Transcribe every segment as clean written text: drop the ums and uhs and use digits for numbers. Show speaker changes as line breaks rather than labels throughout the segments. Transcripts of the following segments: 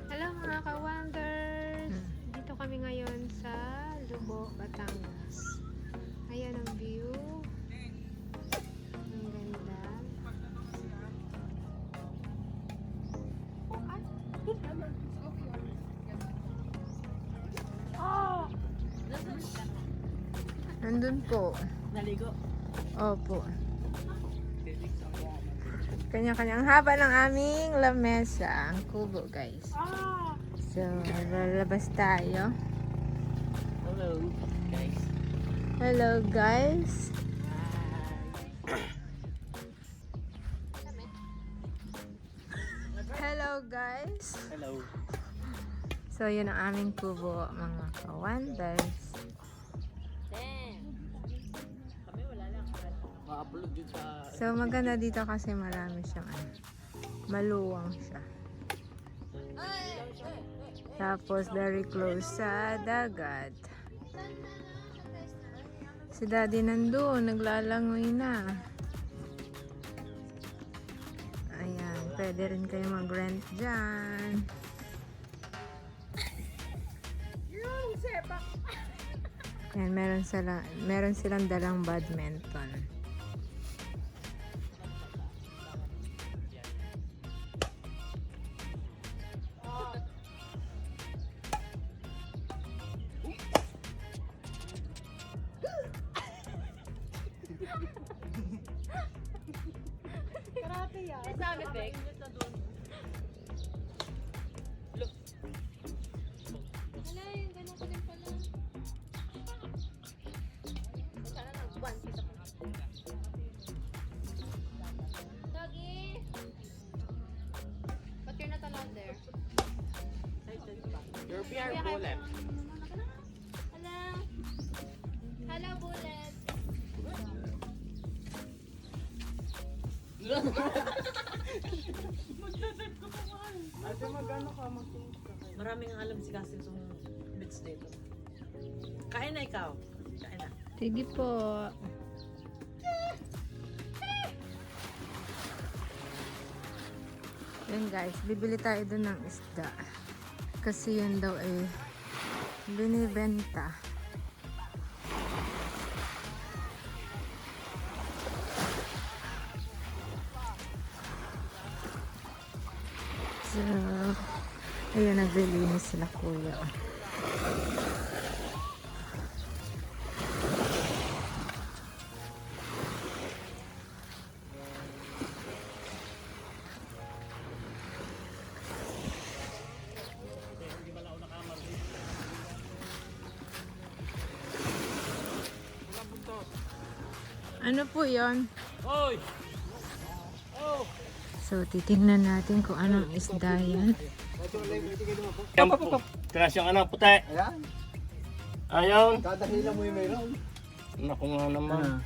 Hello mga ka-wonders! Dito kami ngayon sa Lubo, Batangas. Ayan ang view. Ang ganda. Nandun po.
Naligo.
Opo. Kanya-kanyang haba ng aming lamesa. Ang kubo, guys. So, lalabas tayo.
Hello, guys.
Hello, guys. Hello, guys.
Hello.
So, yun ang aming kubo, mga ka-wonders.
Kami wala lang. Ma-upload yun sa...
So, maganda dito kasi marami siyang maluwang siya. Tapos, very close sa dagat. Si Daddy nandun, naglalangoy na. Ayan, pwede rin kayo mag-rent dyan. Ayan, meron silang dalang badminton.
Karate yan.
Sound effect. Look.
Wala, yung ganun ko din pala. Sana nag-one piece ako. Doggy! But you're not allowed there.
Your PR bullet.
Hello! Hello, Bullet!
Maraming alam si Cassie itong bits dito. Kain na ikaw. Kain na.
Sige po. Yan guys, bibili tayo dun ng isda. Kasi yun daw ay binibenta. So, ayun, naglilinis sila kuya. Ano po yon?
Oy! Oh!
So, titingnan natin kung anong isda yan.
Yan po. Tinas yung ano, puti.
Ayan,
Ayaw.
kada hila mo yung mayroon.
Naku nga naman.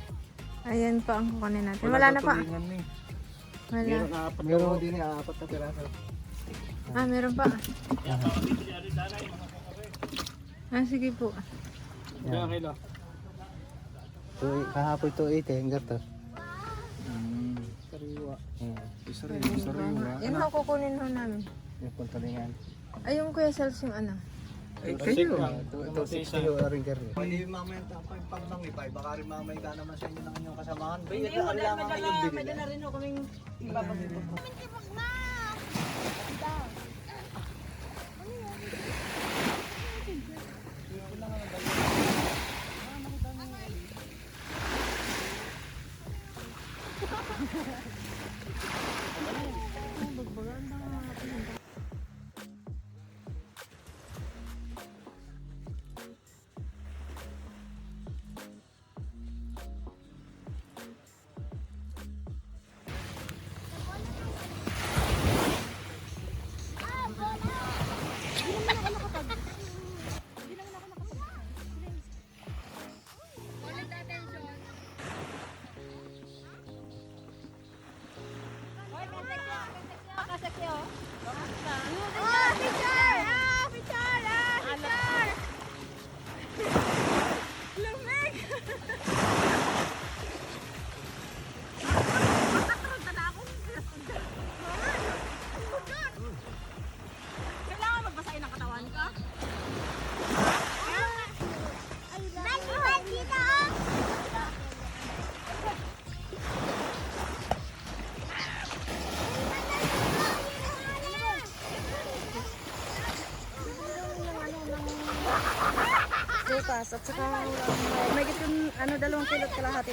Ayan pa ang kukunin natin. Wala na pa. Wala.
Meron na apat na
Meron din yung apat na piraso.
Ah, meron pa. Ah, sige po.
Kaya kilo.
Kahapon ito 80, hanggang to.
Sariwa.
Sariwa.
Yan ho, kukunin ho namin.
Yung puntalingan.
Ay, yung Kuya Sals yung ano.
Ay,
kayo.
Ito 60 yung ring carry. Pwede mamaya tapang pagmangipay. Baka rin mamaya ka naman sa inyo ng inyong kasamahan.
Hindi
Ito,
ko
ang langan
dahil
kayong
medyo
binili.
na rin ako kaming ibabagay.
Bukas at saka may gitun ano 2 kilot kalahati.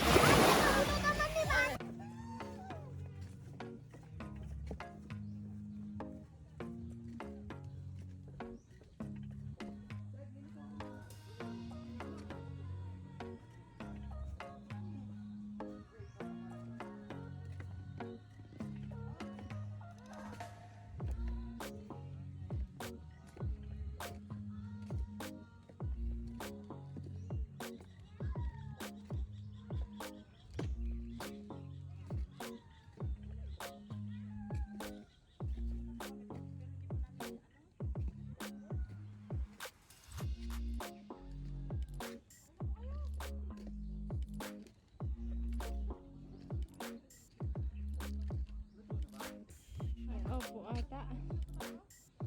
Opo, ata.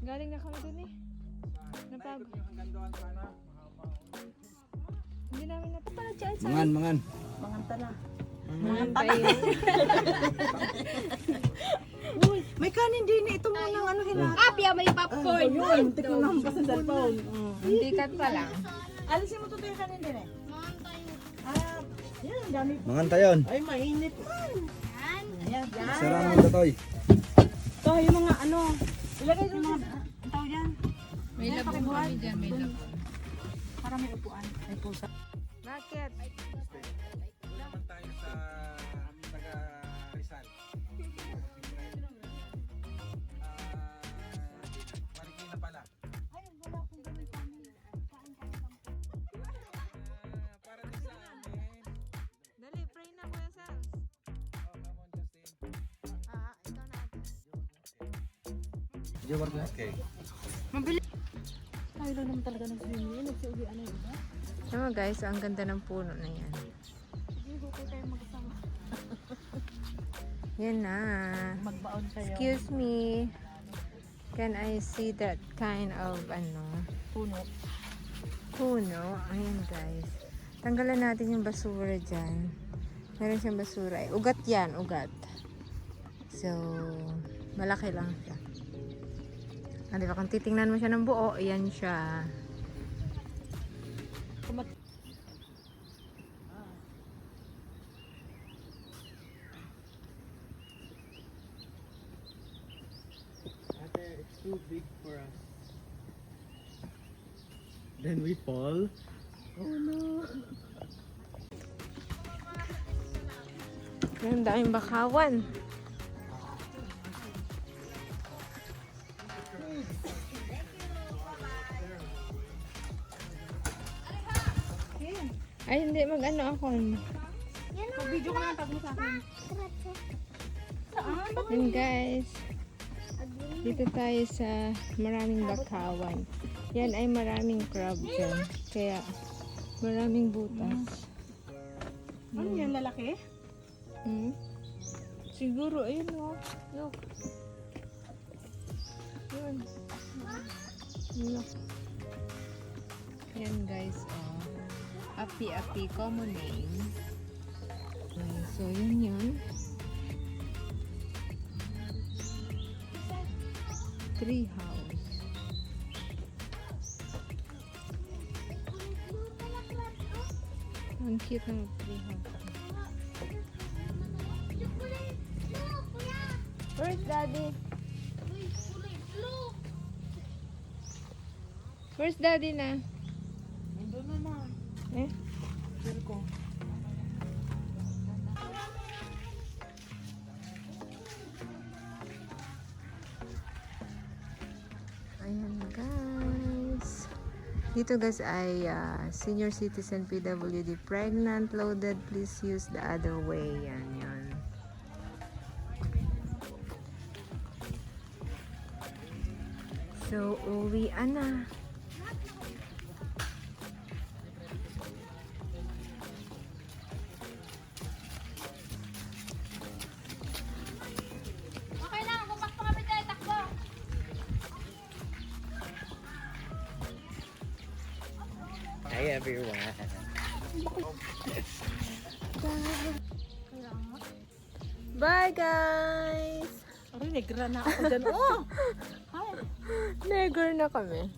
Galing na kami dun eh. Napagod. Hindi namin
Mangan.
Mga tayo.
May kanin din ito mo ng ano hilaga.
Apia, may popcorn.
Yun, tikman mo pa sa cellphone.
Hindi kat pa lang.
Alisin mo to yung kanin din eh. Ah, yan, dami.
Mangan tayon.
Ay, mainit man. Ayan.
Sarang mo totoy.
Ito, yung mga ano, ilagay doon mga tao dyan.
May labong kami dyan, may labong.
Para may upuan. Ay, pusa.
Bakit?
Naman tayo sa taga Rizal. Marikina pala.
Ay, wala akong ganun kami.
Para din sa amin.
Dali, pray na Kuya Sans.
Oh, come on, Justin.
Ikaw na ate.
Jawar na. Okay.
Tayo lang naman talaga nag-swimming. Nagsiuwi ano yun ba?
Tama guys, ang ganda ng puno na yan.
Sige, hukay tayo magkasama.
Yan na.
Magbaon kayo.
Excuse me. Can I see that kind of
Puno.
puno? Ayan guys. Tanggalan natin yung basura dyan. Meron siyang basura. Ay, ugat yan, ugat. So, malaki lang siya. Di ba, kung titingnan mo siya ng buo, ayan siya.
It's too big for us. Then we fall. Oh no.
Ang daming bakawan. Ay, hindi. Mag-ano ako.
Video ko na tag mo sa akin.
Yun guys. Dito tayo sa maraming bakawan. Yan ay maraming crab dyan. Kaya maraming butas.
Ano yan, lalaki?
Hmm? Siguro, ayun o. Look. Yun. Look. Yan guys, oh. Api-api, common name. Okay, so yun. Tree house. Ang cute ng tree house. Where's daddy? Where's daddy na?
Nandun naman.
Eh?
Sir ko.
Ayan guys. Dito guys ay senior citizen, PWD, pregnant, loaded, please use the other way. Yan, yan. So, uwian na.
Okay lang, bumak pa kami tayo, takbo.
Hi everyone.
Bye guys!
Aray, negra na ako dyan. Oh!
Neger na kami.